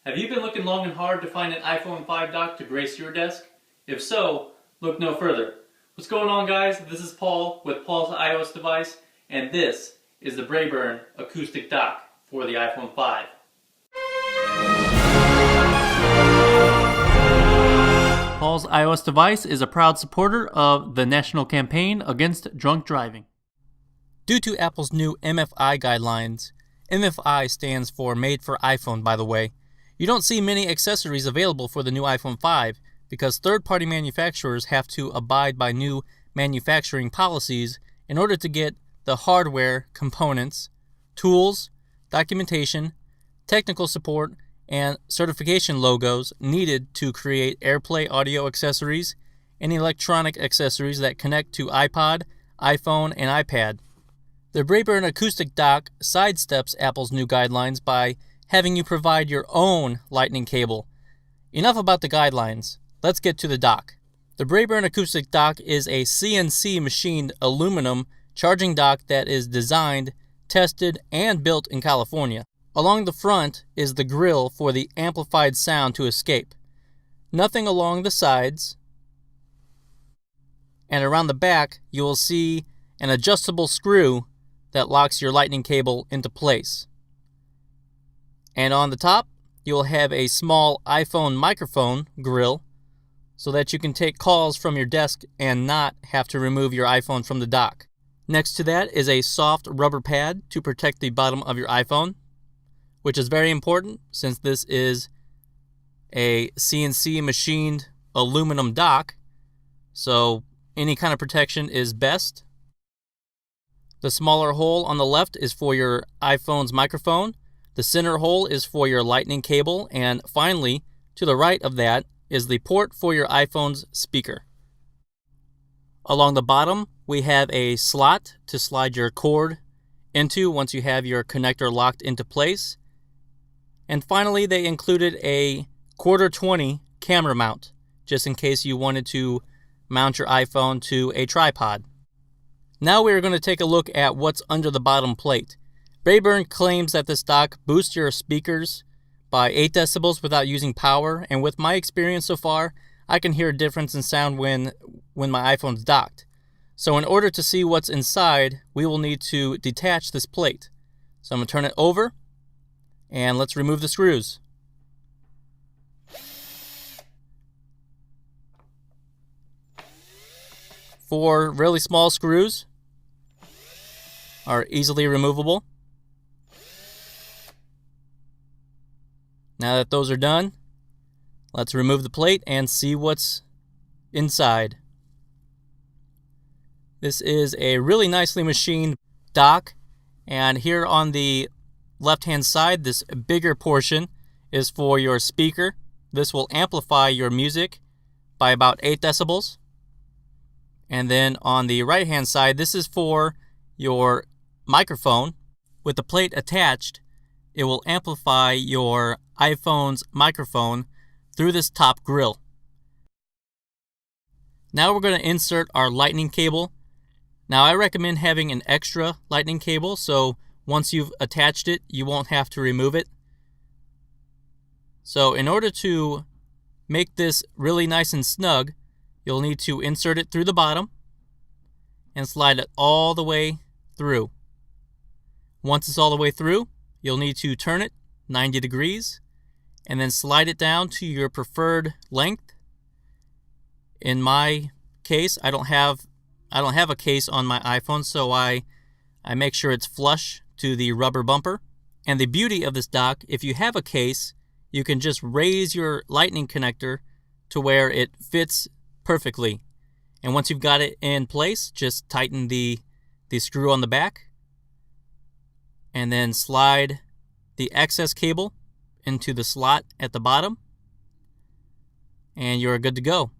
Have you been looking long and hard to find an iPhone 5 dock to grace your desk? If so, look no further. What's going on, guys? This is Paul with Paul's iOS device, and this is the Braeburn Acoustic Dock for the iPhone 5. Paul's iOS device is a proud supporter of the national campaign against drunk driving. Due to Apple's new MFI guidelines, MFI stands for Made for iPhone, by the way, you don't see many accessories available for the new iPhone 5 because third-party manufacturers have to abide by new manufacturing policies in order to get the hardware, components, tools, documentation, technical support, and certification logos needed to create AirPlay audio accessories and electronic accessories that connect to iPod, iPhone, and iPad. The Braeburn Acoustic Dock sidesteps Apple's new guidelines by having you provide your own lightning cable. Enough about the guidelines. Let's get to the dock. The Braeburn Acoustic Dock is a CNC machined aluminum charging dock that is designed, tested, and built in California. Along the front is the grill for the amplified sound to escape. Nothing along the sides. And around the back, you will see an adjustable screw that locks your lightning cable into place. And on the top, you'll have a small iPhone microphone grill so that you can take calls from your desk and not have to remove your iPhone from the dock. Next to that is a soft rubber pad to protect the bottom of your iPhone, which is very important since this is a CNC machined aluminum dock, so any kind of protection is best. The smaller hole on the left is for your iPhone's microphone. The center hole is for your lightning cable. And finally, to the right of that is the port for your iPhone's speaker. Along the bottom, we have a slot to slide your cord into once you have your connector locked into place. And finally, they included a 1/4-20 camera mount, just in case you wanted to mount your iPhone to a tripod. Now we are going to take a look at what's under the bottom plate. Braeburn claims that this dock boosts your speakers by 8 decibels without using power, and with my experience so far, I can hear a difference in sound when my iPhone's docked. So in order to see what's inside, we will need to detach this plate. So I'm going to turn it over, and let's remove the screws. 4 really small screws are easily removable. Now that those are done, let's remove the plate and see what's inside. This is a really nicely machined dock, and here on the left-hand side, this bigger portion is for your speaker. This will amplify your music by about 8 decibels. And then on the right-hand side, this is for your microphone. With the plate attached, it will amplify your iPhone's microphone through this top grill. Now we're going to insert our lightning cable. Now I recommend having an extra lightning cable, so once you've attached it, you won't have to remove it. So in order to make this really nice and snug, you'll need to insert it through the bottom and slide it all the way through. Once it's all the way through, you'll need to turn it 90 degrees and then slide it down to your preferred length. In my case, I don't have a case on my iPhone, so I make sure it's flush to the rubber bumper. And the beauty of this dock, if you have a case, you can just raise your lightning connector to where it fits perfectly. And once you've got it in place, just tighten the screw on the back and then slide the excess cable into the slot at the bottom, and you're good to go.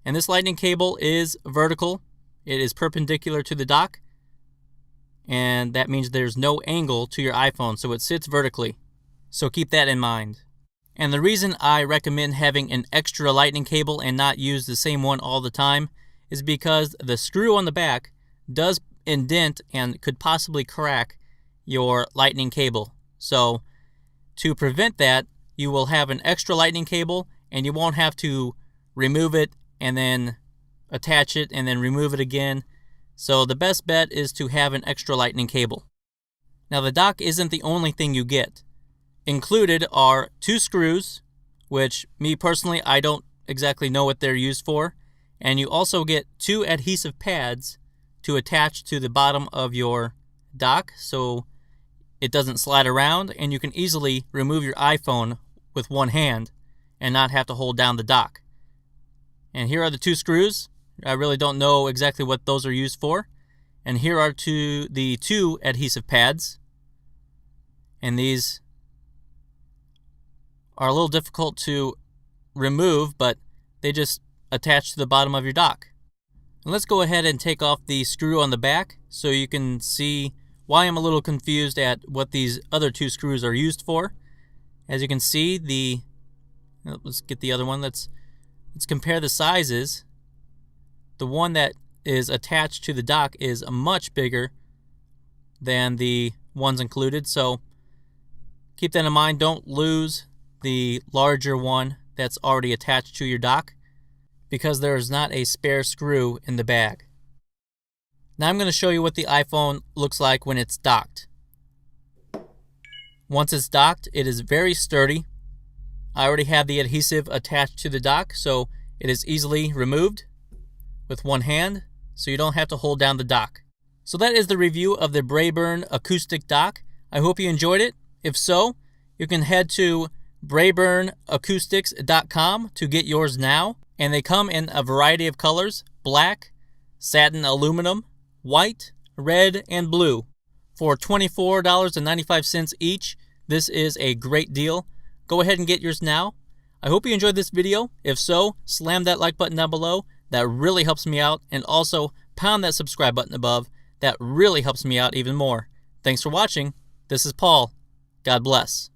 And this lightning cable is vertical. It is perpendicular to the dock, and that means there's no angle to your iPhone, so it sits vertically. So keep that in mind. And the reason I recommend having an extra lightning cable and not use the same one all the time is because the screw on the back does indent and could possibly crack your lightning cable. So to prevent that, you will have an extra lightning cable, and you won't have to remove it and then attach it and then remove it again. So the best bet is to have an extra lightning cable. Now the dock isn't the only thing you get. Included are 2 screws, which me personally, I don't exactly know what they're used for. And you also get 2 adhesive pads to attach to the bottom of your dock so it doesn't slide around, and you can easily remove your iPhone with one hand and not have to hold down the dock. And here are the 2 screws. I really don't know exactly what those are used for. And here are the 2 adhesive pads. And these are a little difficult to remove, but they just attach to the bottom of your dock. And let's go ahead and take off the screw on the back so you can see why I'm a little confused at what these other 2 screws are used for. As you can see, let's get the other one. Let's compare the sizes. The one that is attached to the dock is much bigger than the ones included, so keep that in mind. Don't lose the larger one that's already attached to your dock, because there is not a spare screw in the bag. Now I'm going to show you what the iPhone looks like when it's docked. Once it's docked, it is very sturdy. I already have the adhesive attached to the dock, so it is easily removed with one hand, so you don't have to hold down the dock. So that is the review of the Braeburn Acoustic Dock. I hope you enjoyed it. If so, you can head to braeburnacoustics.com to get yours now. And they come in a variety of colors: black, satin aluminum, white, red, and blue. For $24.95 each, this is a great deal. Go ahead and get yours now. I hope you enjoyed this video. If so, slam that like button down below. That really helps me out. And also, pound that subscribe button above. That really helps me out even more. Thanks for watching. This is Paul. God bless.